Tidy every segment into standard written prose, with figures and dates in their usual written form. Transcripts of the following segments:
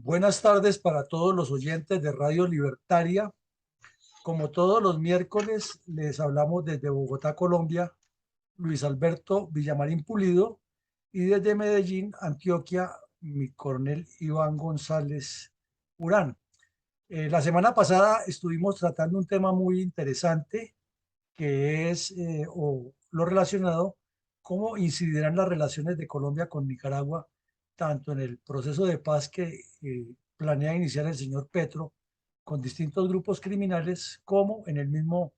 Buenas tardes para todos los oyentes de Radio Libertaria. Como todos los miércoles, les hablamos desde Bogotá, Colombia, Luis Alberto Villamarín Pulido, y desde Medellín, Antioquia, mi coronel Iván González Urán. La semana pasada estuvimos tratando un tema muy interesante que es o lo relacionado, cómo incidirán las relaciones de Colombia con Nicaragua, tanto en el proceso de paz que planea iniciar el señor Petro con distintos grupos criminales, como en el mismo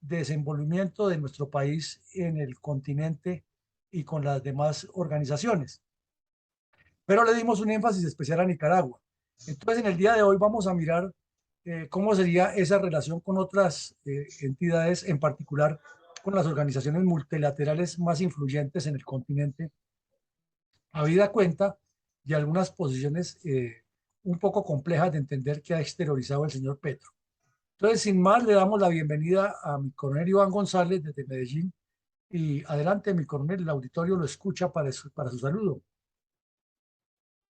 desenvolvimiento de nuestro país en el continente y con las demás organizaciones. Pero le dimos un énfasis especial a Nicaragua. Entonces, en el día de hoy vamos a mirar cómo sería esa relación con otras entidades, en particular con las organizaciones multilaterales más influyentes en el continente, habida cuenta de algunas posiciones un poco complejas de entender que ha exteriorizado el señor Petro. Entonces, sin más, le damos la bienvenida a mi coronel Iván González desde Medellín. Y adelante, mi coronel, el auditorio lo escucha para su saludo.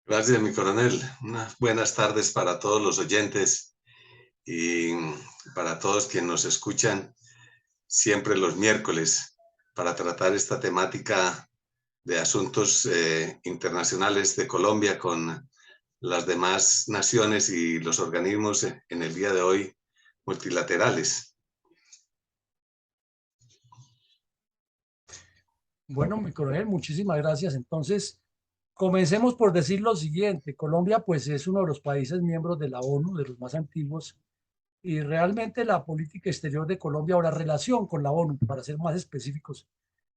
Gracias, mi coronel. Unas buenas tardes para todos los oyentes y para todos quienes nos escuchan siempre los miércoles para tratar esta temática de asuntos internacionales de Colombia con las demás naciones y los organismos en el día de hoy multilaterales. Bueno, mi coronel, muchísimas gracias. Entonces, comencemos por decir lo siguiente. Colombia, pues, es uno de los países miembros de la ONU, de los más antiguos, y realmente la política exterior de Colombia o la relación con la ONU, para ser más específicos,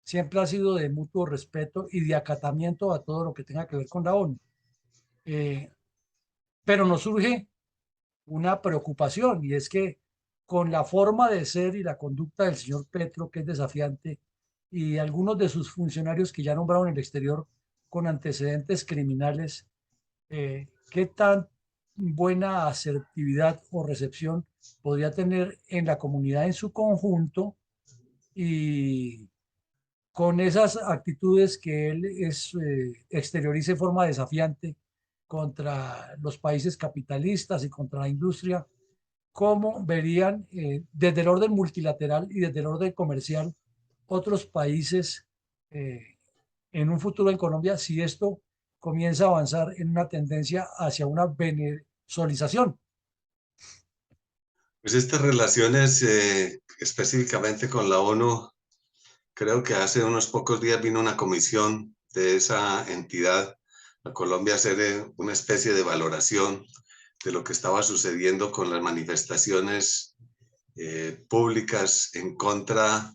siempre ha sido de mutuo respeto y de acatamiento a todo lo que tenga que ver con la ONU. Eh, pero nos surge una preocupación, y es que con la forma de ser y la conducta del señor Petro, que es desafiante, y algunos de sus funcionarios que ya nombraron en el exterior con antecedentes criminales, ¿qué tan buena asertividad o recepción podría tener en la comunidad en su conjunto, y con esas actitudes que él exterioriza de forma desafiante contra los países capitalistas y contra la industria? ¿Cómo verían desde el orden multilateral y desde el orden comercial otros países en un futuro en Colombia si esto comienza a avanzar en una tendencia hacia una venezolización? Pues estas relaciones específicamente con la ONU, creo que hace unos pocos días vino una comisión de esa entidad a Colombia a hacer una especie de valoración de lo que estaba sucediendo con las manifestaciones públicas en contra,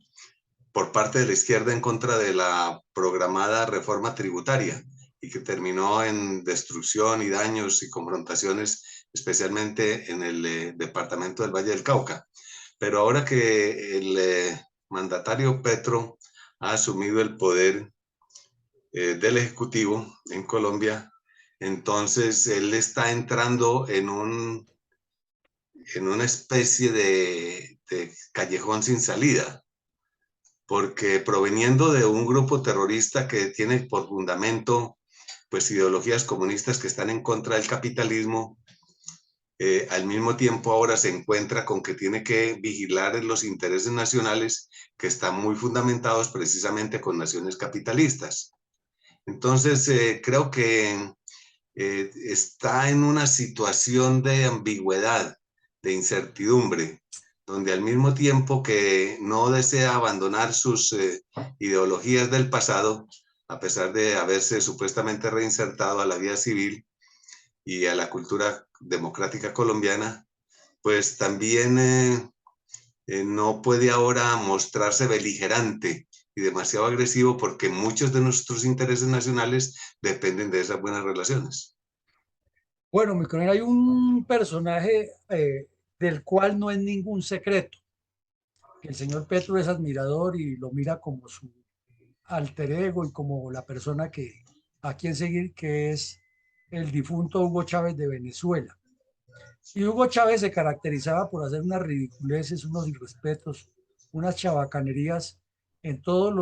por parte de la izquierda, en contra de la programada reforma tributaria y que terminó en destrucción y daños y confrontaciones, especialmente en el departamento del Valle del Cauca. Pero ahora que el mandatario Petro ha asumido el poder del Ejecutivo en Colombia, entonces él está entrando en una especie de callejón sin salida, porque proveniendo de un grupo terrorista que tiene por fundamento pues ideologías comunistas que están en contra del capitalismo, al mismo tiempo ahora se encuentra con que tiene que vigilar los intereses nacionales que están muy fundamentados precisamente con naciones capitalistas. Entonces, creo que está en una situación de ambigüedad, de incertidumbre, donde al mismo tiempo que no desea abandonar sus ideologías del pasado, a pesar de haberse supuestamente reinsertado a la vida civil y a la cultura democrática colombiana, pues también no puede ahora mostrarse beligerante y demasiado agresivo porque muchos de nuestros intereses nacionales dependen de esas buenas relaciones. Bueno, mi coronel, hay un personaje del cual no es ningún secreto, que el señor Petro es admirador y lo mira como su alter ego y como la persona a quien seguir, que es el difunto Hugo Chávez de Venezuela. Y Hugo Chávez se caracterizaba por hacer unas ridiculeces, unos irrespetos, unas chabacanerías en todas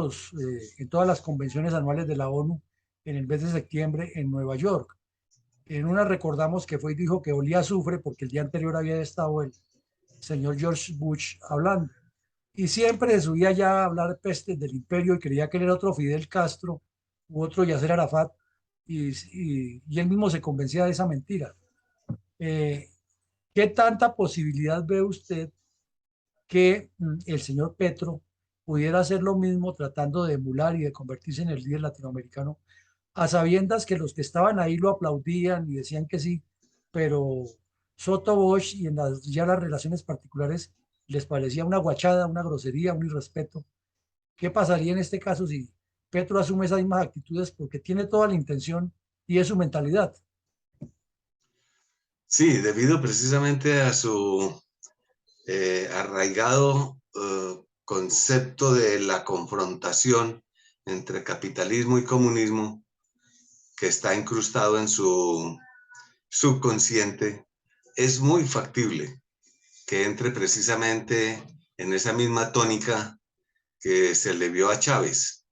las convenciones anuales de la ONU en el mes de septiembre en Nueva York. En una recordamos que fue y dijo que olía a azufre porque el día anterior había estado el señor George Bush hablando. Y siempre subía ya a hablar pestes del imperio y creía que él era otro Fidel Castro u otro Yasser Arafat y él mismo se convencía de esa mentira. Eh, ¿Qué tanta posibilidad ve usted que el señor Petro pudiera hacer lo mismo tratando de emular y de convertirse en el líder latinoamericano, a sabiendas que los que estaban ahí lo aplaudían y decían que sí, pero Soto Bosch y en ya las relaciones particulares les parecía una guachada, una grosería, un irrespeto? ¿Qué pasaría en este caso si Petro asume esas mismas actitudes porque tiene toda la intención y es su mentalidad? Sí, debido precisamente a su arraigado concepto de la confrontación entre capitalismo y comunismo que está incrustado en su subconsciente, es muy factible que entre precisamente en esa misma tónica que se le vio a Chávez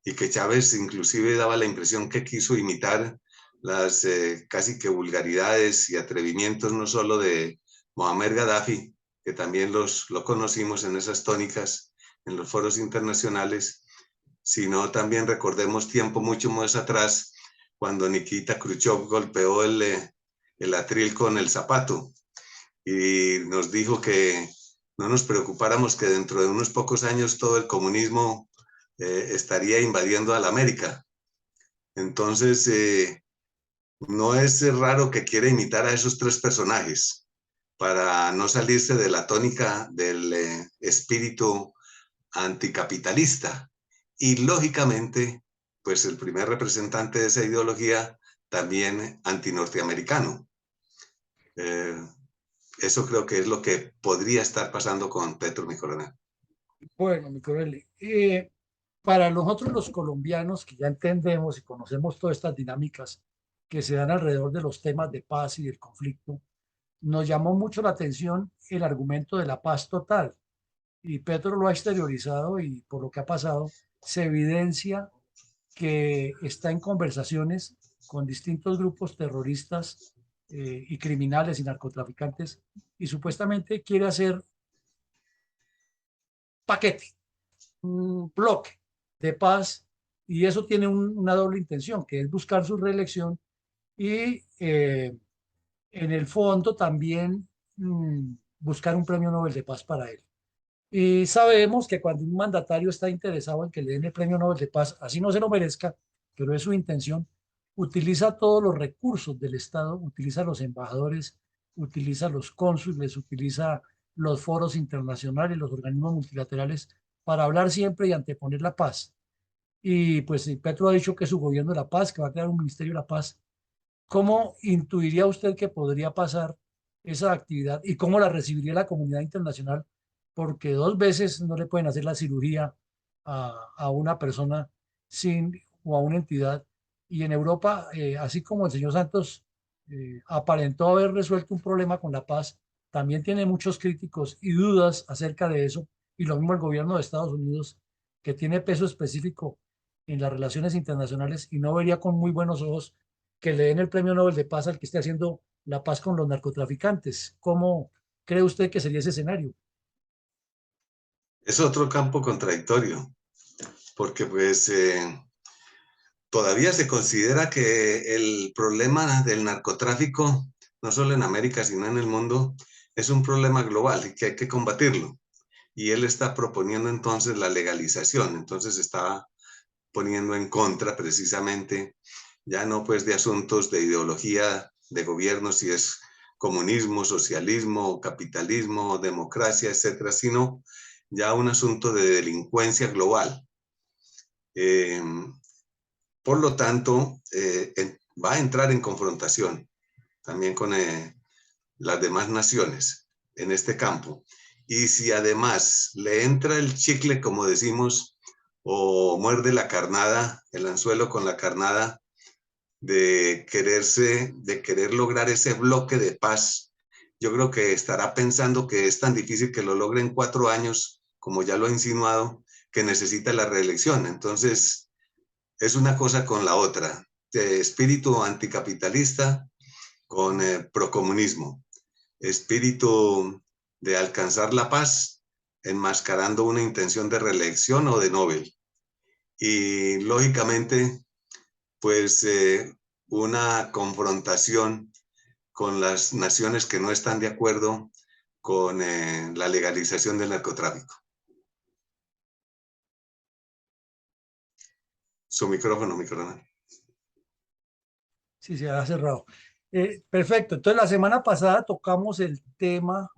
y que Chávez inclusive daba la impresión que quiso imitar las casi que vulgaridades y atrevimientos no solo de Mohamed Gaddafi, que también lo conocimos en esas tónicas en los foros internacionales, sino también recordemos tiempo mucho más atrás cuando Nikita Khrushchev golpeó el atril con el zapato y nos dijo que no nos preocupáramos que dentro de unos pocos años todo el comunismo estaría invadiendo a la América. Entonces, no es raro que quiera imitar a esos tres personajes para no salirse de la tónica del espíritu anticapitalista. Y lógicamente, pues el primer representante de esa ideología también antinorteamericano. Eh, Eso creo que es lo que podría estar pasando con Petro, mi coronel. Bueno, mi coronel, para nosotros los colombianos que ya entendemos y conocemos todas estas dinámicas que se dan alrededor de los temas de paz y del conflicto, nos llamó mucho la atención el argumento de la paz total. Y Petro lo ha exteriorizado y por lo que ha pasado, se evidencia que está en conversaciones con distintos grupos terroristas y criminales y narcotraficantes y supuestamente quiere hacer paquete, un bloque de paz y eso tiene una doble intención, que es buscar su reelección y en el fondo también buscar un premio Nobel de Paz para él. Y sabemos que cuando un mandatario está interesado en que le den el premio Nobel de Paz, así no se lo merezca, pero es su intención, utiliza todos los recursos del Estado, utiliza los embajadores, utiliza los cónsules, utiliza los foros internacionales, los organismos multilaterales, para hablar siempre y anteponer la paz. Y pues Petro ha dicho que es su gobierno de la paz, que va a crear un ministerio de la paz. ¿Cómo intuiría usted que podría pasar esa actividad y cómo la recibiría la comunidad internacional? Porque dos veces no le pueden hacer la cirugía a una persona sin o a una entidad. Y en Europa, así como el señor Santos aparentó haber resuelto un problema con la paz, también tiene muchos críticos y dudas acerca de eso. Y lo mismo el gobierno de Estados Unidos, que tiene peso específico en las relaciones internacionales y no vería con muy buenos ojos que le den el premio Nobel de Paz al que esté haciendo la paz con los narcotraficantes. ¿Cómo cree usted que sería ese escenario? Es otro campo contradictorio, porque pues todavía se considera que el problema del narcotráfico, no solo en América, sino en el mundo, es un problema global y que hay que combatirlo. Y él está proponiendo entonces la legalización, entonces está poniendo en contra precisamente, ya no pues de asuntos de ideología de gobierno, si es comunismo, socialismo, capitalismo, democracia, etcétera, sino ya un asunto de delincuencia global. Eh, por lo tanto, va a entrar en confrontación también con las demás naciones en este campo. Y si además le entra el chicle, como decimos, o muerde la carnada, el anzuelo con la carnada, de querer lograr ese bloque de paz, yo creo que estará pensando que es tan difícil que lo logre en 4 años, como ya lo ha insinuado, que necesita la reelección. Entonces, es una cosa con la otra. espíritu anticapitalista con procomunismo, espíritu de alcanzar la paz, enmascarando una intención de reelección o de Nobel. Y lógicamente, pues una confrontación con las naciones que no están de acuerdo con la legalización del narcotráfico. Su micrófono, micrófono. Sí, se ha cerrado. Perfecto. Entonces, la semana pasada tocamos el tema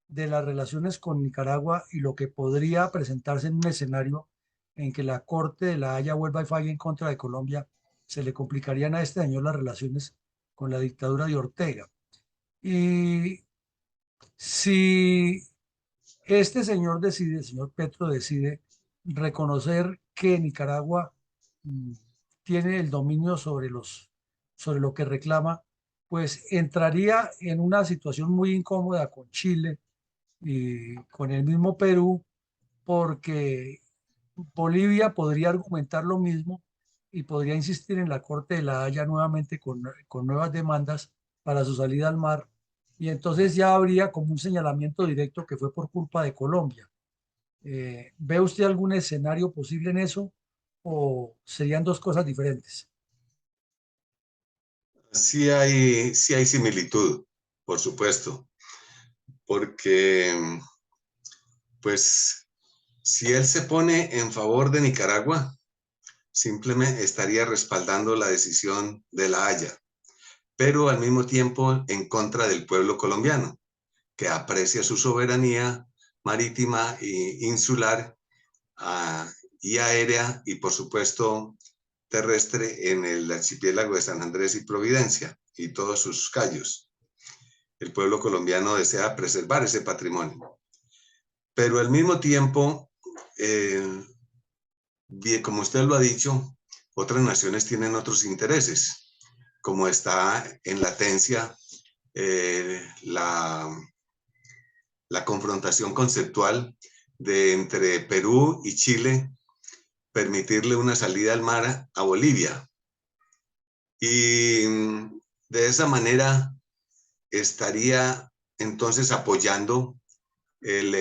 de las relaciones con Nicaragua y lo que podría presentarse en un escenario en que la Corte de la Haya vuelva y falle en contra de Colombia, se le complicarían a este señor las relaciones con la dictadura de Ortega. Y si este señor decide, el señor Petro decide reconocer que Nicaragua mm, tiene el dominio sobre lo que reclama, pues entraría en una situación muy incómoda con Chile y con el mismo Perú, porque Bolivia podría argumentar lo mismo y podría insistir en la Corte de la Haya nuevamente con nuevas demandas para su salida al mar. Y entonces ya habría como un señalamiento directo que fue por culpa de Colombia. ¿Ve usted algún escenario posible en eso o serían dos cosas diferentes? Sí hay similitud, por supuesto, porque pues si él se pone en favor de Nicaragua, simplemente estaría respaldando la decisión de La Haya, pero al mismo tiempo en contra del pueblo colombiano, que aprecia su soberanía marítima e insular y aérea y por supuesto terrestre en el archipiélago de San Andrés y Providencia y todos sus cayos. El pueblo colombiano desea preservar ese patrimonio, pero al mismo tiempo, como usted lo ha dicho, otras naciones tienen otros intereses, como está en latencia la confrontación conceptual de entre Perú y Chile, permitirle una salida al mar a Bolivia. Y de esa manera estaría entonces apoyando el,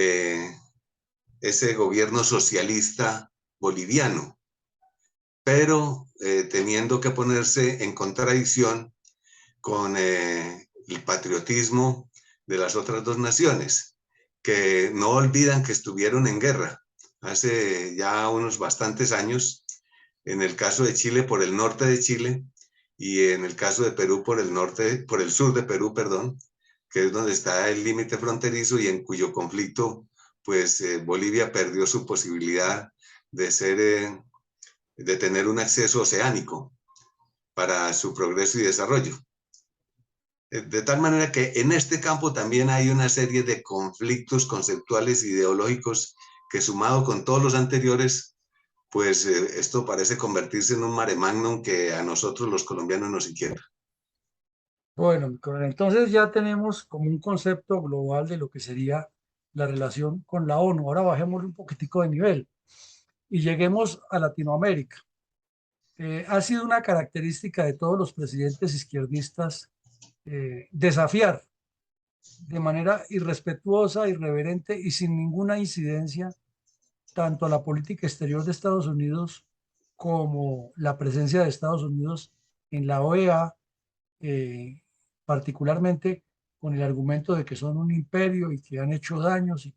ese gobierno socialista boliviano, pero teniendo que ponerse en contradicción con el patriotismo de las otras dos naciones, que no olvidan que estuvieron en guerra hace ya unos bastantes años, en el caso de Chile por el norte de Chile y en el caso de Perú por el norte, por el sur de Perú, perdón, que es donde está el límite fronterizo y en cuyo conflicto pues Bolivia perdió su posibilidad de ser, de tener un acceso oceánico para su progreso y desarrollo. De tal manera que en este campo también hay una serie de conflictos conceptuales e ideológicos que sumado con todos los anteriores, pues esto parece convertirse en un mare magnum que a nosotros los colombianos nos inquieta. Bueno, mi coronel, entonces ya tenemos como un concepto global de lo que sería la relación con la ONU. Ahora bajemos un poquitico de nivel y lleguemos a Latinoamérica. Ha sido una característica de todos los presidentes izquierdistas desafiar de manera irrespetuosa, irreverente y sin ninguna incidencia tanto a la política exterior de Estados Unidos como la presencia de Estados Unidos en la OEA, eh, particularmente con el argumento de que son un imperio y que han hecho daños.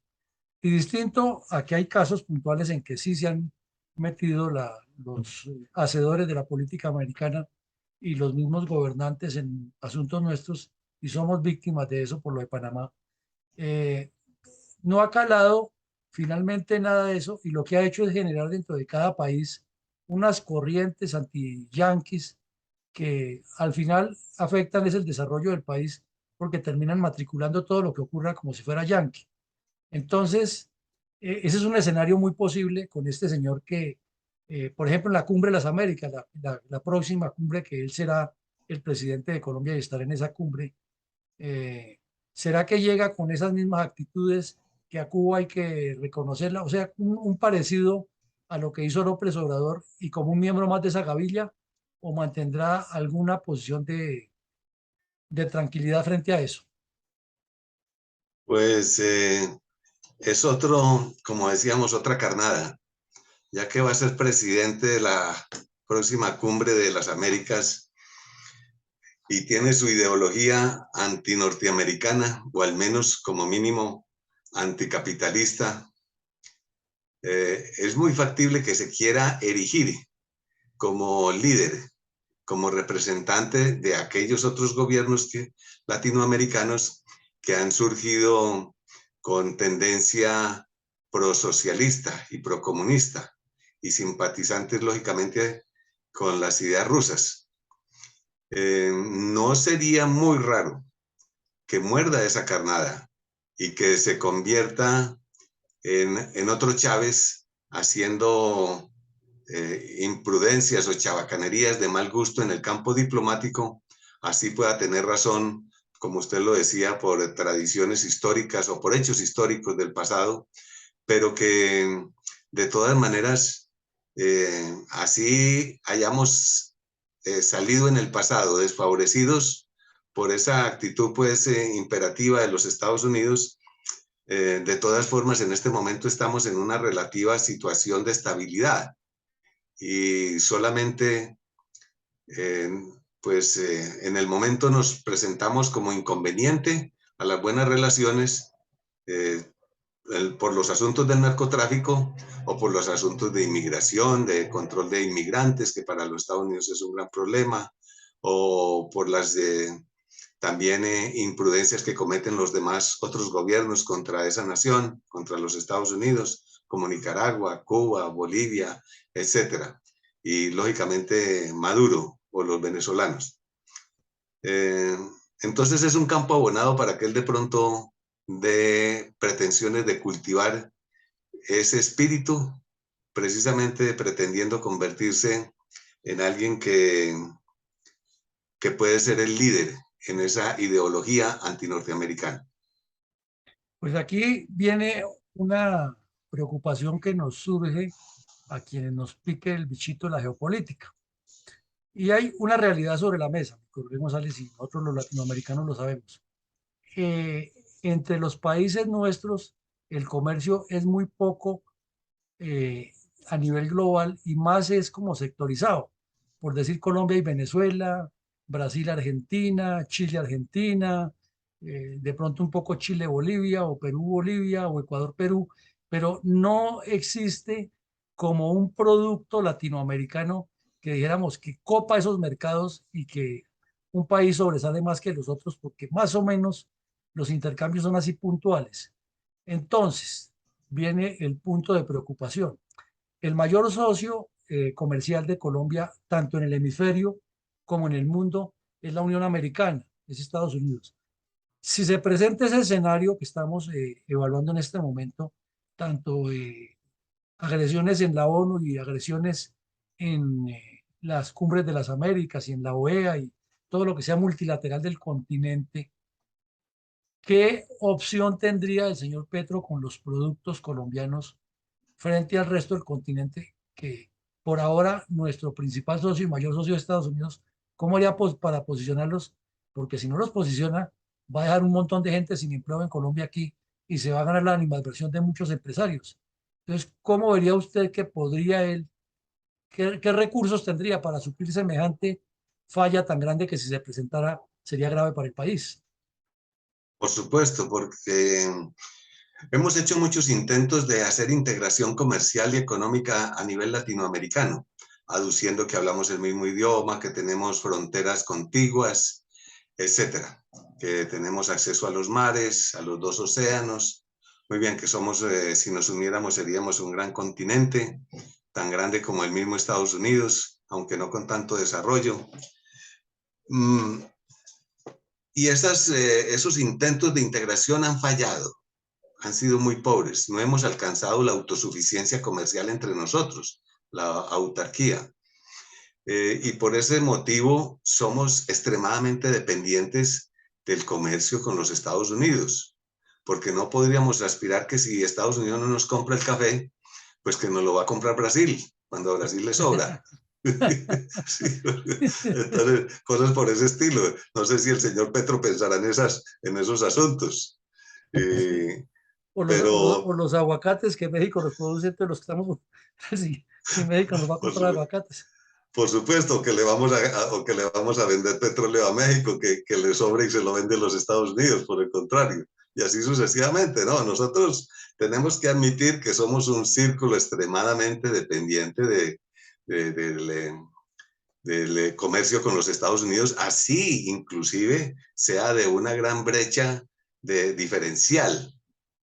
Y distinto a que hay casos puntuales en que sí se han metido los hacedores de la política americana y los mismos gobernantes en asuntos nuestros y somos víctimas de eso por lo de Panamá. Eh, no ha calado finalmente nada de eso y lo que ha hecho es generar dentro de cada país unas corrientes anti-yanquis que al final afectan es el desarrollo del país porque terminan matriculando todo lo que ocurra como si fuera yanqui. Entonces, ese es un escenario muy posible con este señor que, por ejemplo, en la Cumbre de las Américas, la próxima cumbre que él será el presidente de Colombia y estará en esa cumbre, eh, ¿será que llega con esas mismas actitudes que a Cuba hay que reconocerla? O sea, un parecido a lo que hizo López Obrador y como un miembro más de esa gavilla, o mantendrá alguna posición de tranquilidad frente a eso? Pues es otro, como decíamos, otra carnada, ya que va a ser presidente de la próxima cumbre de las Américas y tiene su ideología antinorteamericana, o al menos como mínimo anticapitalista. Es muy factible que se quiera erigir como líder, como representante de aquellos otros gobiernos latinoamericanos que han surgido con tendencia prosocialista y procomunista y simpatizantes, lógicamente, con las ideas rusas. No sería muy raro que muerda esa carnada y que se convierta en otro Chávez haciendo imprudencias o chabacanerías de mal gusto en el campo diplomático, así pueda tener razón, como usted lo decía, por tradiciones históricas o por hechos históricos del pasado, pero que de todas maneras, así hayamos salido en el pasado desfavorecidos por esa actitud pues imperativa de los Estados Unidos. De todas formas, en este momento estamos en una relativa situación de estabilidad y solamente pues en el momento nos presentamos como inconveniente a las buenas relaciones eh, por los asuntos del narcotráfico o por los asuntos de inmigración, de control de inmigrantes, que para los Estados Unidos es un gran problema, o por las también imprudencias que cometen los demás otros gobiernos contra esa nación, contra los Estados Unidos, como Nicaragua, Cuba, Bolivia, etcétera. Y lógicamente Maduro o los venezolanos. Eh, entonces es un campo abonado para que él de pronto dé pretensiones de cultivar ese espíritu, precisamente pretendiendo convertirse en alguien que puede ser el líder en esa ideología antinorteamericana. Pues aquí viene una preocupación que nos surge a quienes nos pique el bichito de la geopolítica. Y hay una realidad sobre la mesa, Jorge González, y nosotros los latinoamericanos lo sabemos. Eh, Entre los países nuestros, el comercio es muy poco eh, a nivel global y más es como sectorizado. Por decir Colombia y Venezuela, Brasil, Argentina, Chile, Argentina, de pronto un poco Chile, Bolivia, o Perú, Bolivia, o Ecuador, Perú, pero no existe como un producto latinoamericano que dijéramos que copa esos mercados y que un país sobresale más que los otros, porque más o menos los intercambios son así puntuales. Entonces, viene el punto de preocupación. El mayor socio comercial de Colombia, tanto en el hemisferio como en el mundo, es la Unión Americana, es Estados Unidos. Si se presenta ese escenario que estamos evaluando en este momento, tanto agresiones en la ONU y agresiones en las cumbres de las Américas y en la OEA y todo lo que sea multilateral del continente, ¿qué opción tendría el señor Petro con los productos colombianos frente al resto del continente, que por ahora nuestro principal socio y mayor socio de Estados Unidos? ¿Cómo haría para posicionarlos? Porque si no los posiciona, va a dejar un montón de gente sin empleo en Colombia aquí y se va a ganar la animadversión de muchos empresarios. Entonces, ¿cómo vería usted que podría él, qué recursos tendría para suplir semejante falla tan grande que si se presentara sería grave para el país? Por supuesto, porque hemos hecho muchos intentos de hacer integración comercial y económica a nivel latinoamericano, aduciendo que hablamos el mismo idioma, que tenemos fronteras contiguas, etcétera, que tenemos acceso a los mares, a los dos océanos. Muy bien, que somos, si nos uniéramos, seríamos un gran continente, tan grande como el mismo Estados Unidos, aunque no con tanto desarrollo. Y esos intentos de integración han fallado, han sido muy pobres. No hemos alcanzado la autosuficiencia comercial entre nosotros, la autarquía. Y por ese motivo somos extremadamente dependientes del comercio con los Estados Unidos, porque no podríamos aspirar que si Estados Unidos no nos compra el café, pues que nos lo va a comprar Brasil, cuando a Brasil le sobra. Sí, entonces, cosas por ese estilo. No sé si el señor Petro pensará en esos asuntos. Sí. Eh, O pero, los aguacates que México nos produce, entonces los que estamos, si México nos va a por, comprar aguacates. por supuesto, que le vamos o que le vamos a vender petróleo a México, que le sobre y se lo vende a los Estados Unidos, por el contrario. Y así sucesivamente, ¿no? Nosotros tenemos que admitir que somos un círculo extremadamente dependiente de, de, del comercio con los Estados Unidos, así inclusive sea de una gran brecha de diferencial,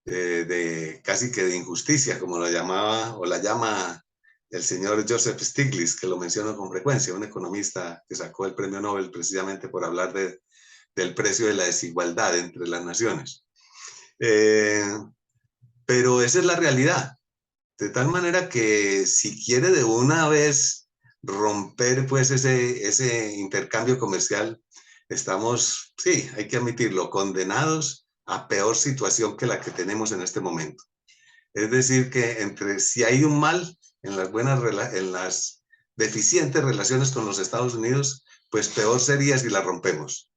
de casi que de injusticia, como lo llamaba o la llama el señor Joseph Stiglitz, que lo menciona con frecuencia, un economista que sacó el premio Nobel precisamente por hablar del precio de la desigualdad entre las naciones. Eh, pero esa es la realidad. De tal manera que si quiere de una vez romper pues ese intercambio comercial, estamos, sí, hay que admitirlo, condenados a peor situación que la que tenemos en este momento. Es decir, que entre si hay un mal en las en las deficientes relaciones con los Estados Unidos, pues peor sería si la rompemos.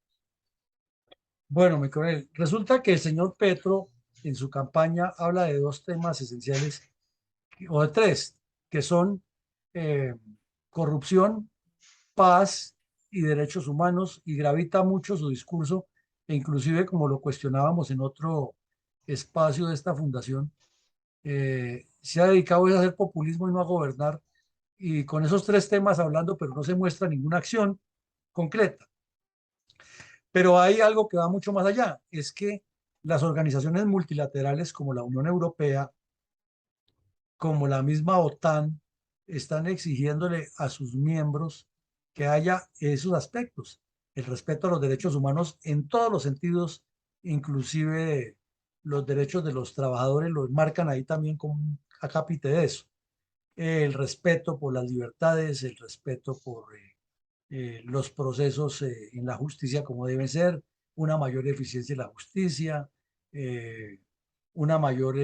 Bueno, mi coronel, resulta que el señor Petro en su campaña habla de dos temas esenciales, o de tres, que son eh, corrupción, paz y derechos humanos, y gravita mucho su discurso, e inclusive como lo cuestionábamos en otro espacio de esta fundación, se ha dedicado a hacer populismo y no a gobernar, y con esos tres temas hablando, pero no se muestra ninguna acción concreta. Pero hay algo que va mucho más allá, es que las organizaciones multilaterales como la Unión Europea, como la misma OTAN, están exigiéndole a sus miembros que haya esos aspectos, el respeto a los derechos humanos en todos los sentidos, inclusive los derechos de los trabajadores, los marcan ahí también como un acápite de eso. El respeto por las libertades, el respeto por los procesos en la justicia como deben ser, una mayor eficiencia en la justicia, eh, una mayor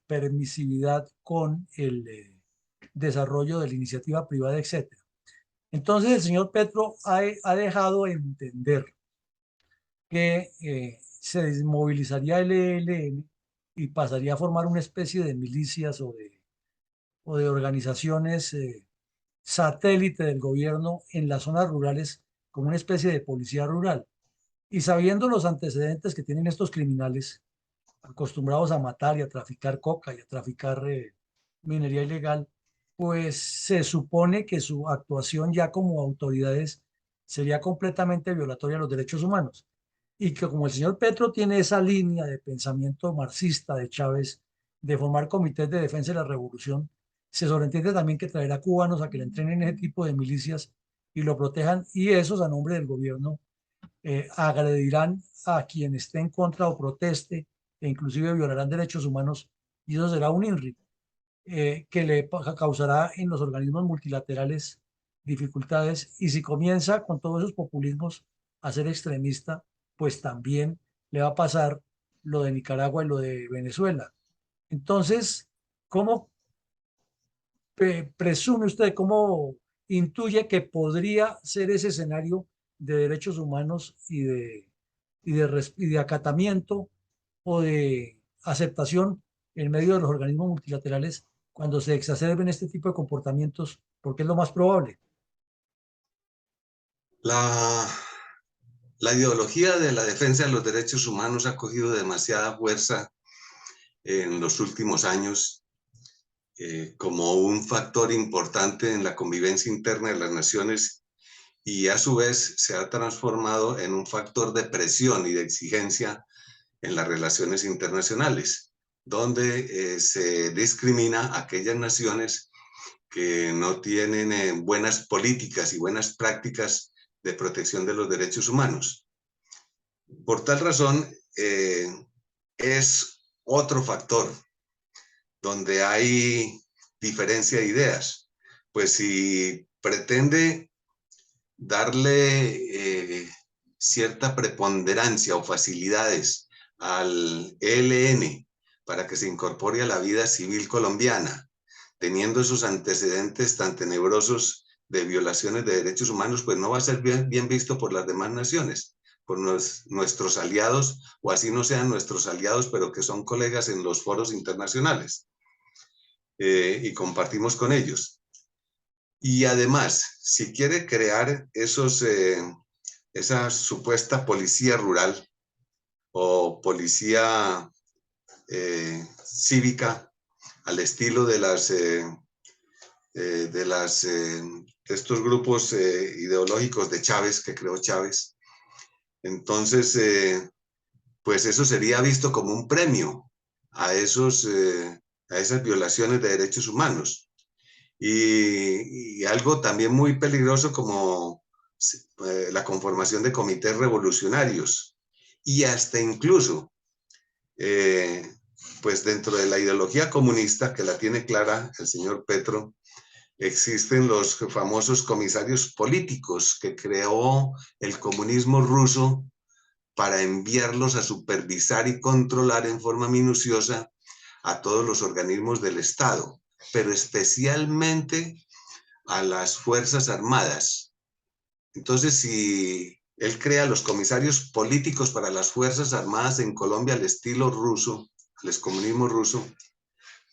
permisividad con el desarrollo de la iniciativa privada, etcétera. Entonces el señor Petro ha dejado entender que se desmovilizaría el ELN y pasaría a formar una especie de milicias o de organizaciones satélite del gobierno en las zonas rurales como una especie de policía rural. Y sabiendo los antecedentes que tienen estos criminales, acostumbrados a matar y a traficar coca y a traficar minería ilegal, pues se supone que su actuación ya como autoridades sería completamente violatoria a los derechos humanos. Y que como el señor Petro tiene esa línea de pensamiento marxista de Chávez de formar comités de defensa de la revolución, se sobreentiende también que traerá cubanos a que le entrenen ese tipo de milicias y lo protejan, y esos a nombre del gobierno agredirán a quien esté en contra o proteste e inclusive violarán derechos humanos, y eso será un INRI que le causará en los organismos multilaterales dificultades, y si comienza con todos esos populismos a ser extremista, pues también le va a pasar lo de Nicaragua y lo de Venezuela. Entonces, ¿cómo presume usted, cómo intuye que podría ser ese escenario de derechos humanos y de acatamiento o de aceptación en medio de los organismos multilaterales cuando se exacerben este tipo de comportamientos? Porque es lo más probable. La, la ideología de la defensa de los derechos humanos ha cogido demasiada fuerza en los últimos años como un factor importante en la convivencia interna de las naciones y a su vez se ha transformado en un factor de presión y de exigencia en las relaciones internacionales, donde se discrimina a aquellas naciones que no tienen buenas políticas y buenas prácticas de protección de los derechos humanos. Por tal razón, es otro factor donde hay diferencia de ideas. Pues si pretende darle cierta preponderancia o facilidades al ELN para que se incorpore a la vida civil colombiana, teniendo esos antecedentes tan tenebrosos de violaciones de derechos humanos, pues no va a ser bien visto por las demás naciones, por nuestros aliados, o así no sean nuestros aliados, pero que son colegas en los foros internacionales, y compartimos con ellos. Y además, si quiere crear esa supuesta policía rural o policía cívica al estilo de estos grupos ideológicos de Chávez, que creó Chávez, entonces pues eso sería visto como un premio a esas violaciones de derechos humanos. Y algo también muy peligroso como la conformación de comités revolucionarios, y hasta incluso pues dentro de la ideología comunista, que la tiene clara el señor Petro, existen los famosos comisarios políticos que creó el comunismo ruso para enviarlos a supervisar y controlar en forma minuciosa a todos los organismos del Estado, pero especialmente a las Fuerzas Armadas. Entonces, si él crea los comisarios políticos para las Fuerzas Armadas en Colombia al estilo ruso, al excomunismo ruso,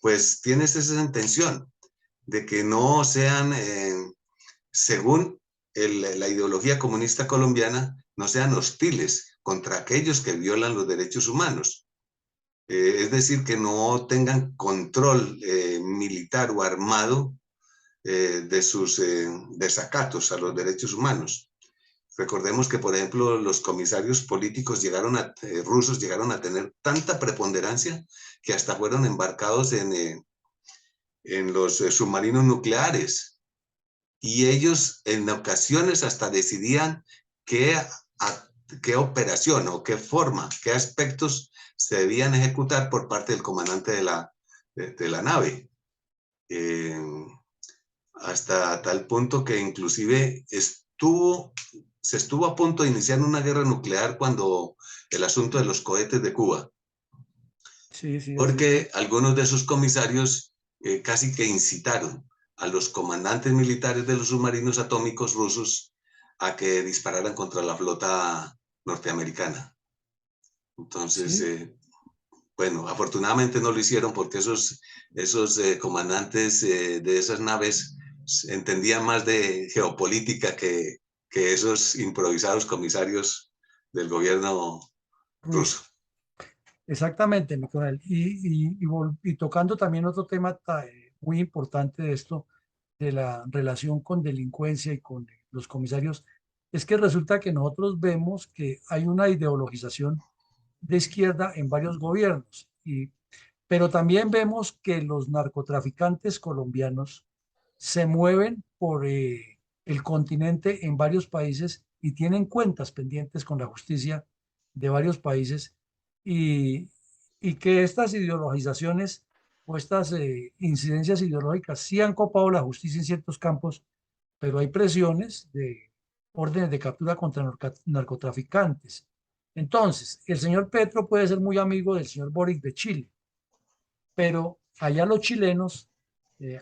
pues tienes esa intención de que no sean, según la ideología comunista colombiana, no sean hostiles contra aquellos que violan los derechos humanos. Es decir, que no tengan control militar o armado de sus desacatos a los derechos humanos. Recordemos que, por ejemplo, los comisarios políticos rusos llegaron a tener tanta preponderancia que hasta fueron embarcados en los submarinos nucleares. Y ellos en ocasiones hasta decidían qué operación o qué forma, qué aspectos se debían ejecutar por parte del comandante de la nave. Hasta tal punto que inclusive se estuvo a punto de iniciar una guerra nuclear cuando el asunto de los cohetes de Cuba. Sí, sí, así es. Porque algunos de esos comisarios casi que incitaron a los comandantes militares de los submarinos atómicos rusos a que dispararan contra la flota norteamericana. Entonces, Sí, bueno, afortunadamente no lo hicieron porque esos comandantes de esas naves entendían más de geopolítica que esos improvisados comisarios del gobierno ruso. ruso. Exactamente, mi coronel. Y tocando también otro tema muy importante de esto, de la relación con delincuencia y con los comisarios, es que resulta que nosotros vemos que hay una ideologización de izquierda en varios gobiernos, pero también vemos que los narcotraficantes colombianos se mueven por el continente en varios países y tienen cuentas pendientes con la justicia de varios países y, y que estas ideologizaciones o estas incidencias ideológicas sí han copado la justicia en ciertos campos, pero hay presiones de órdenes de captura contra narcotraficantes. Entonces, el señor Petro puede ser muy amigo del señor Boric de Chile, pero allá los chilenos,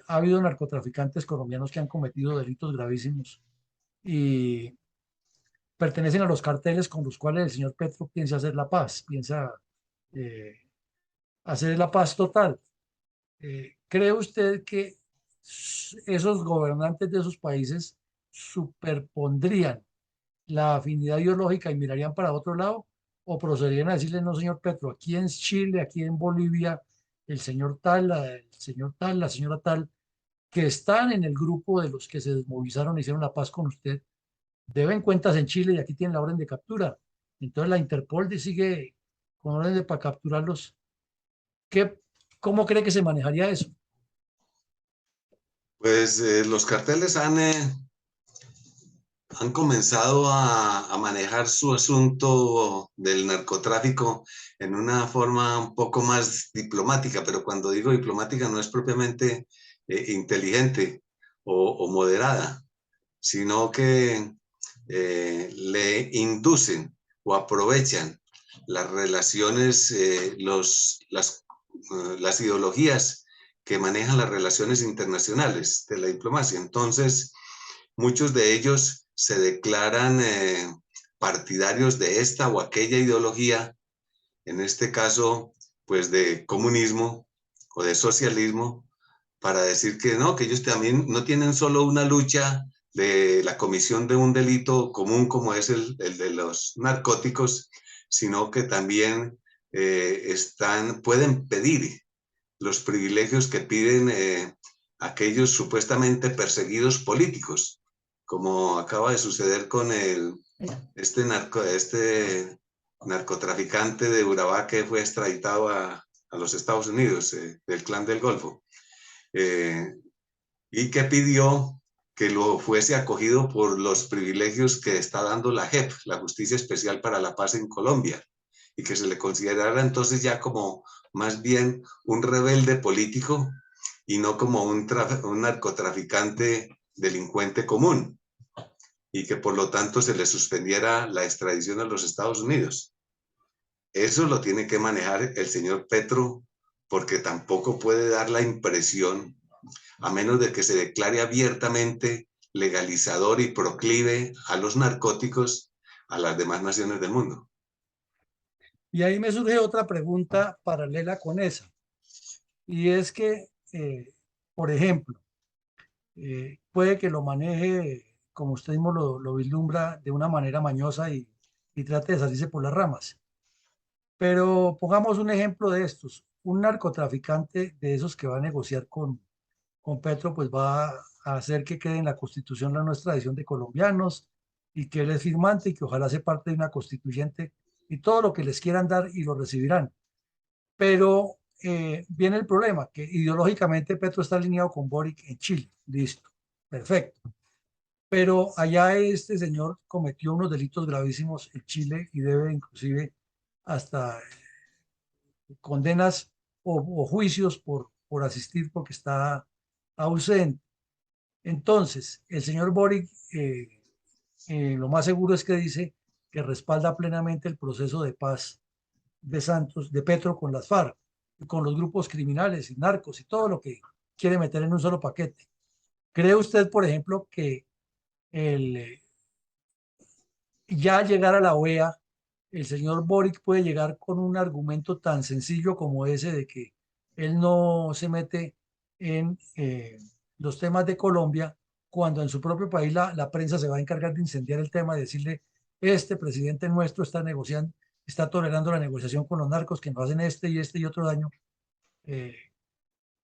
ha habido narcotraficantes colombianos que han cometido delitos gravísimos y pertenecen a los carteles con los cuales el señor Petro piensa hacer la paz, piensa eh, hacer la paz total. ¿Cree usted que esos gobernantes de esos países superpondrían la afinidad ideológica y mirarían para otro lado? ¿O procederían a decirle, no, señor Petro, aquí en Chile, aquí en Bolivia, el señor tal, el señor tal, la señora tal, que están en el grupo de los que se desmovilizaron e hicieron la paz con usted, deben cuentas en Chile y aquí tienen la orden de captura? Entonces la Interpol sigue con orden de para capturarlos. ¿Qué, cómo cree que se manejaría eso? Pues los carteles han comenzado a manejar su asunto del narcotráfico en una forma un poco más diplomática, pero cuando digo diplomática no es propiamente inteligente o moderada, sino que le inducen o aprovechan las relaciones, las ideologías que manejan las relaciones internacionales de la diplomacia. Entonces, muchos de ellos se declaran partidarios de esta o aquella ideología, en este caso, pues de comunismo o de socialismo, para decir que ellos también no tienen solo una lucha de la comisión de un delito común como es el de los narcóticos, sino que también pueden pedir los privilegios que piden aquellos supuestamente perseguidos políticos, como acaba de suceder con este narcotraficante de Urabá que fue extraditado a los Estados Unidos, del Clan del Golfo, y que pidió que lo fuese acogido por los privilegios que está dando la JEP, la Justicia Especial para la Paz en Colombia, y que se le considerara entonces ya como más bien un rebelde político y no como un narcotraficante delincuente común, y que por lo tanto se le suspendiera la extradición a los Estados Unidos. Eso lo tiene que manejar el señor Petro, porque tampoco puede dar la impresión, a menos de que se declare abiertamente legalizador y proclive a los narcóticos a las demás naciones del mundo. Y ahí me surge otra pregunta paralela con esa, y es que, por ejemplo, puede que lo maneje, como usted mismo lo vislumbra, de una manera mañosa y trate de salirse por las ramas. Pero pongamos un ejemplo de estos. Un narcotraficante de esos que va a negociar con Petro, pues va a hacer que quede en la Constitución la nuestra tradición de colombianos y que él es firmante y que ojalá sea parte de una constituyente y todo lo que les quieran dar y lo recibirán. Pero viene el problema, que ideológicamente Petro está alineado con Boric en Chile. Listo, perfecto. Pero allá este señor cometió unos delitos gravísimos en Chile y debe inclusive hasta condenas o juicios por asistir porque está ausente. Entonces, el señor Boric lo más seguro es que dice que respalda plenamente el proceso de paz de Santos, de Petro con las FARC, con los grupos criminales y narcos y todo lo que quiere meter en un solo paquete. ¿Cree usted, por ejemplo, que el, ya llegar a la OEA, el señor Boric puede llegar con un argumento tan sencillo como ese de que él no se mete en los temas de Colombia, cuando en su propio país la prensa se va a encargar de incendiar el tema y decirle, este presidente nuestro está negociando, está tolerando la negociación con los narcos que nos hacen este y otro daño? Eh,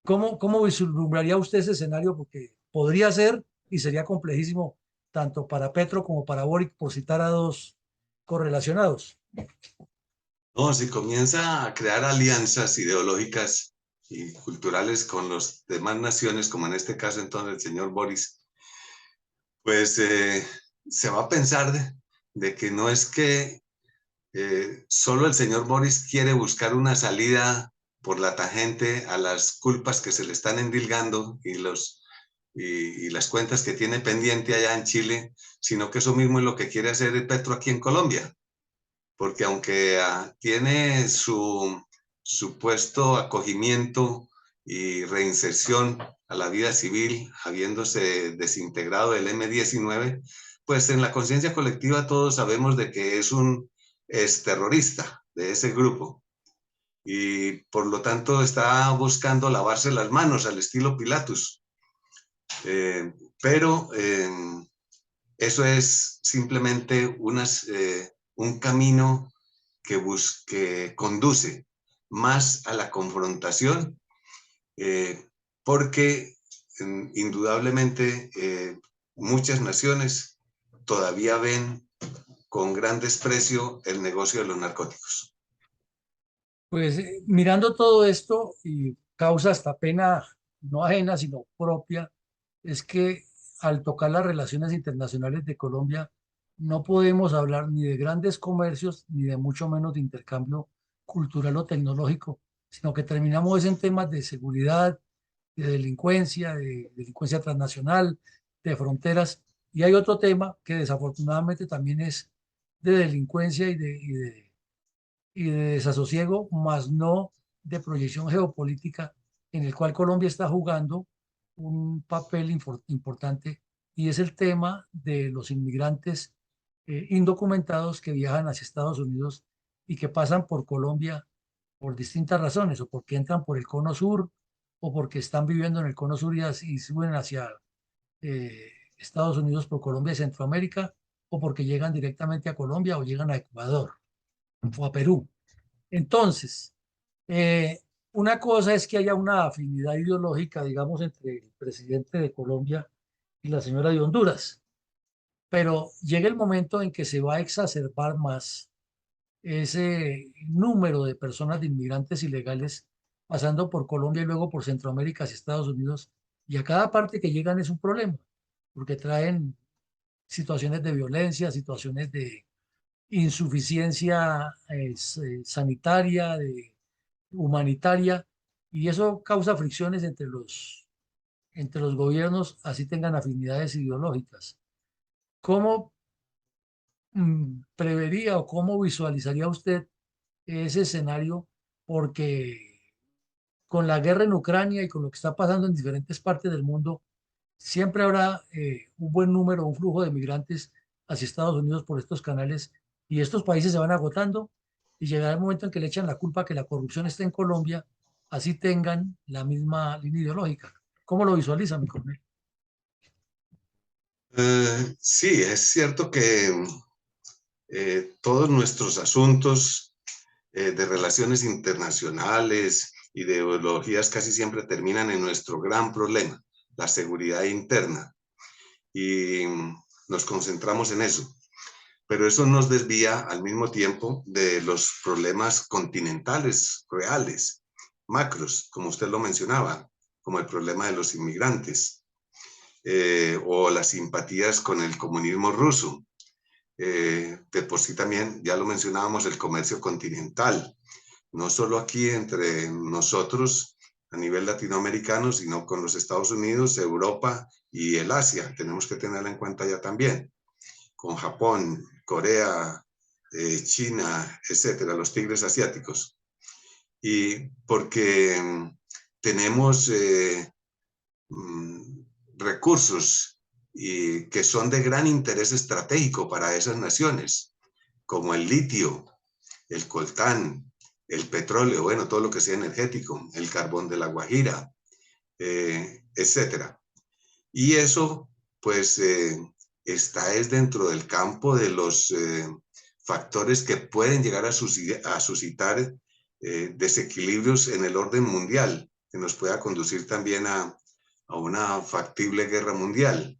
¿Cómo vislumbraría usted ese escenario? Porque podría ser y sería complejísimo tanto para Petro como para Boric, por citar a dos correlacionados. No, si comienza a crear alianzas ideológicas y culturales con las demás naciones, como en este caso entonces el señor Boris, pues se va a pensar de que no es que solo el señor Boris quiere buscar una salida por la tangente a las culpas que se le están endilgando y las cuentas que tiene pendiente allá en Chile, sino que eso mismo es lo que quiere hacer el Petro aquí en Colombia, porque aunque tiene su supuesto acogimiento y reinserción a la vida civil, habiéndose desintegrado el M-19, pues en la conciencia colectiva todos sabemos de que es terrorista de ese grupo y por lo tanto está buscando lavarse las manos al estilo Pilatus. Pero eso es simplemente un camino que conduce más a la confrontación, porque indudablemente muchas naciones todavía ven con gran desprecio el negocio de los narcóticos. Pues mirando todo esto y causa hasta pena no ajena, sino propia, es que al tocar las relaciones internacionales de Colombia, no podemos hablar ni de grandes comercios, ni de mucho menos de intercambio cultural o tecnológico, sino que terminamos en temas de seguridad, de delincuencia transnacional, de fronteras. Y hay otro tema que desafortunadamente también es de delincuencia y de desasosiego, más no de proyección geopolítica, en el cual Colombia está jugando un papel importante y es el tema de los inmigrantes indocumentados que viajan hacia Estados Unidos y que pasan por Colombia por distintas razones, o porque entran por el cono sur, o porque están viviendo en el cono sur y suben hacia Estados Unidos por Colombia y Centroamérica, o porque llegan directamente a Colombia o llegan a Ecuador o a Perú. Entonces, eh, una cosa es que haya una afinidad ideológica, digamos, entre el presidente de Colombia y la señora de Honduras, pero llega el momento en que se va a exacerbar más ese número de personas, de inmigrantes ilegales, pasando por Colombia y luego por Centroamérica hacia Estados Unidos, y a cada parte que llegan es un problema, porque traen situaciones de violencia, situaciones de insuficiencia sanitaria, de humanitaria, y eso causa fricciones entre los gobiernos, así tengan afinidades ideológicas. ¿Cómo prevería o cómo visualizaría usted ese escenario? Porque con la guerra en Ucrania y con lo que está pasando en diferentes partes del mundo, siempre habrá un buen número, un flujo de migrantes hacia Estados Unidos por estos canales, y estos países se van agotando y llegará el momento en que le echan la culpa que la corrupción está en Colombia, así tengan la misma línea ideológica. ¿Cómo lo visualiza, mi coronel? Sí, es cierto que todos nuestros asuntos de relaciones internacionales y de ideologías casi siempre terminan en nuestro gran problema, la seguridad interna. Y nos concentramos en eso. Pero eso nos desvía al mismo tiempo de los problemas continentales reales, macros, como usted lo mencionaba, como el problema de los inmigrantes o las simpatías con el comunismo ruso. De por sí también, ya lo mencionábamos, el comercio continental, no solo aquí entre nosotros a nivel latinoamericano, sino con los Estados Unidos, Europa y el Asia. Tenemos que tenerla en cuenta ya también, con Japón, Corea, China, etcétera, los tigres asiáticos. Y porque tenemos recursos y que son de gran interés estratégico para esas naciones, como el litio, el coltán, el petróleo, bueno, todo lo que sea energético, el carbón de la Guajira, etcétera. Y eso, pues, está es dentro del campo de los factores que pueden llegar a suscitar desequilibrios en el orden mundial, que nos pueda conducir también a una factible guerra mundial.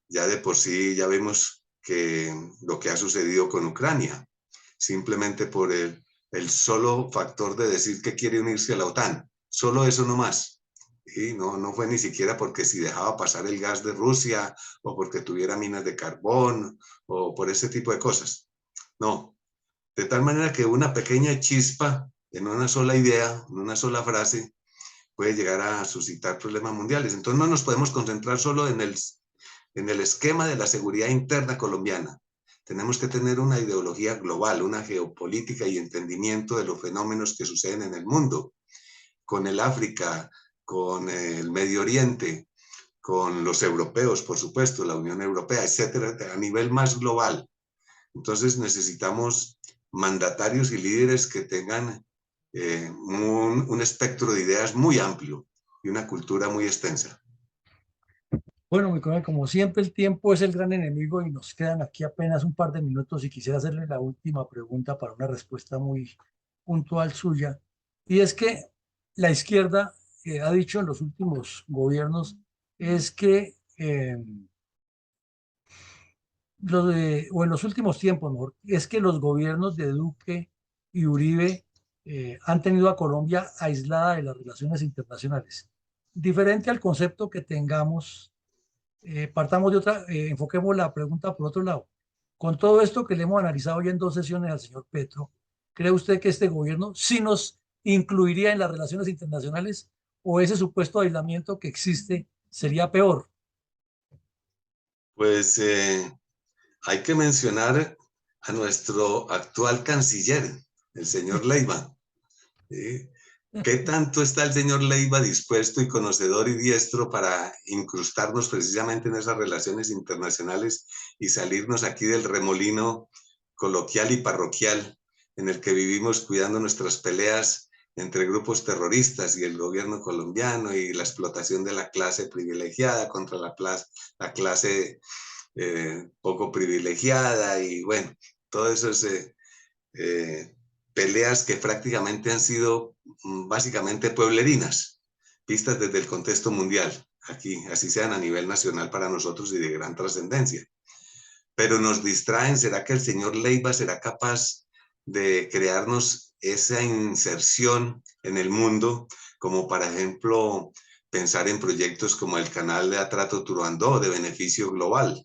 Ya de por sí ya vemos que lo que ha sucedido con Ucrania, simplemente por el solo factor de decir que quiere unirse a la OTAN, solo eso no más. Y no fue ni siquiera porque si dejaba pasar el gas de Rusia o porque tuviera minas de carbón o por ese tipo de cosas. No, de tal manera que una pequeña chispa en una sola idea, en una sola frase, puede llegar a suscitar problemas mundiales. Entonces no nos podemos concentrar solo en el esquema de la seguridad interna colombiana. Tenemos que tener una ideología global, una geopolítica y entendimiento de los fenómenos que suceden en el mundo, con el África, con el Medio Oriente, con los europeos, por supuesto, la Unión Europea, etcétera, a nivel más global. Entonces necesitamos mandatarios y líderes que tengan un espectro de ideas muy amplio y una cultura muy extensa. Bueno, mi coronel, como siempre, el tiempo es el gran enemigo y nos quedan aquí apenas un par de minutos y quisiera hacerle la última pregunta para una respuesta muy puntual suya. Y es que la izquierda ha dicho en los últimos gobiernos es que, o en los últimos tiempos, mejor, es que los gobiernos de Duque y Uribe han tenido a Colombia aislada de las relaciones internacionales. Diferente al concepto que tengamos, partamos de otra, enfoquemos la pregunta por otro lado. Con todo esto que le hemos analizado hoy en dos sesiones al señor Petro, ¿cree usted que este gobierno sí nos incluiría en las relaciones internacionales, o ese supuesto aislamiento que existe sería peor? Pues hay que mencionar a nuestro actual canciller, el señor Leiva. ¿Sí? ¿Qué tanto está el señor Leiva dispuesto y conocedor y diestro para incrustarnos precisamente en esas relaciones internacionales y salirnos aquí del remolino coloquial y parroquial en el que vivimos cuidando nuestras peleas entre grupos terroristas y el gobierno colombiano y la explotación de la clase privilegiada contra la clase poco privilegiada y bueno, todo eso es peleas que prácticamente han sido básicamente pueblerinas, vistas desde el contexto mundial, aquí, así sean a nivel nacional para nosotros y de gran trascendencia. Pero nos distraen, ¿será que el señor Leiva será capaz de crearnos esa inserción en el mundo, como por ejemplo pensar en proyectos como el canal de Atrato Turuandó de beneficio global,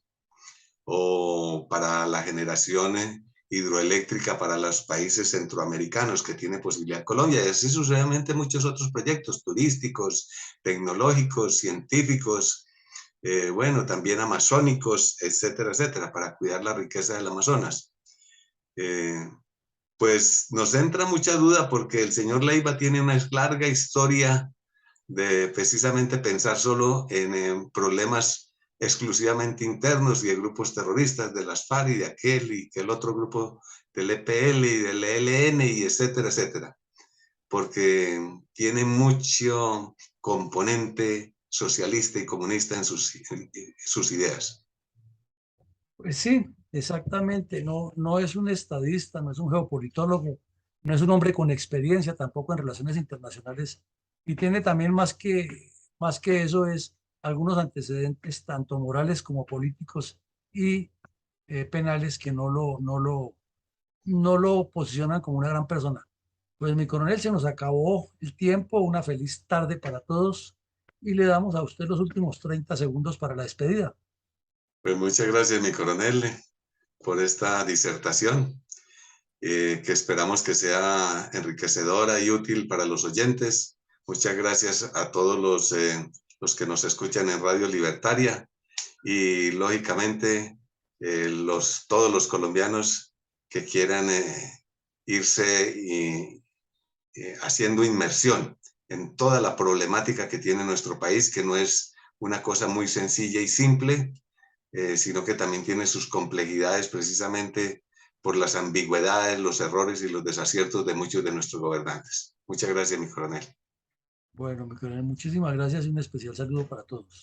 o para la generación hidroeléctrica para los países centroamericanos que tiene posibilidad Colombia, y así sucesivamente muchos otros proyectos turísticos, tecnológicos, científicos, bueno, también amazónicos, etcétera, etcétera, para cuidar la riqueza del Amazonas. Eh, pues nos entra mucha duda porque el señor Leiva tiene una larga historia de precisamente pensar solo en problemas exclusivamente internos y de grupos terroristas, de las FARC y de aquel y que el otro grupo del EPL y del ELN y etcétera, etcétera, porque tiene mucho componente socialista y comunista en sus ideas. Pues sí, exactamente. No, no es un estadista, no es un geopolitólogo, no es un hombre con experiencia tampoco en relaciones internacionales. Y tiene también más que eso, es algunos antecedentes, tanto morales como políticos y penales, que no lo posicionan como una gran persona. Pues mi coronel, se nos acabó el tiempo. Una feliz tarde para todos y le damos a usted los últimos 30 segundos para la despedida. Pues muchas gracias, mi coronel, por esta disertación, que esperamos que sea enriquecedora y útil para los oyentes. Muchas gracias a todos los que nos escuchan en Radio Libertaria y lógicamente todos los colombianos que quieran irse y, haciendo inmersión en toda la problemática que tiene nuestro país, que no es una cosa muy sencilla y simple, sino que también tiene sus complejidades precisamente por las ambigüedades, los errores y los desaciertos de muchos de nuestros gobernantes. Muchas gracias, mi coronel. Bueno, mi coronel, muchísimas gracias y un especial saludo para todos.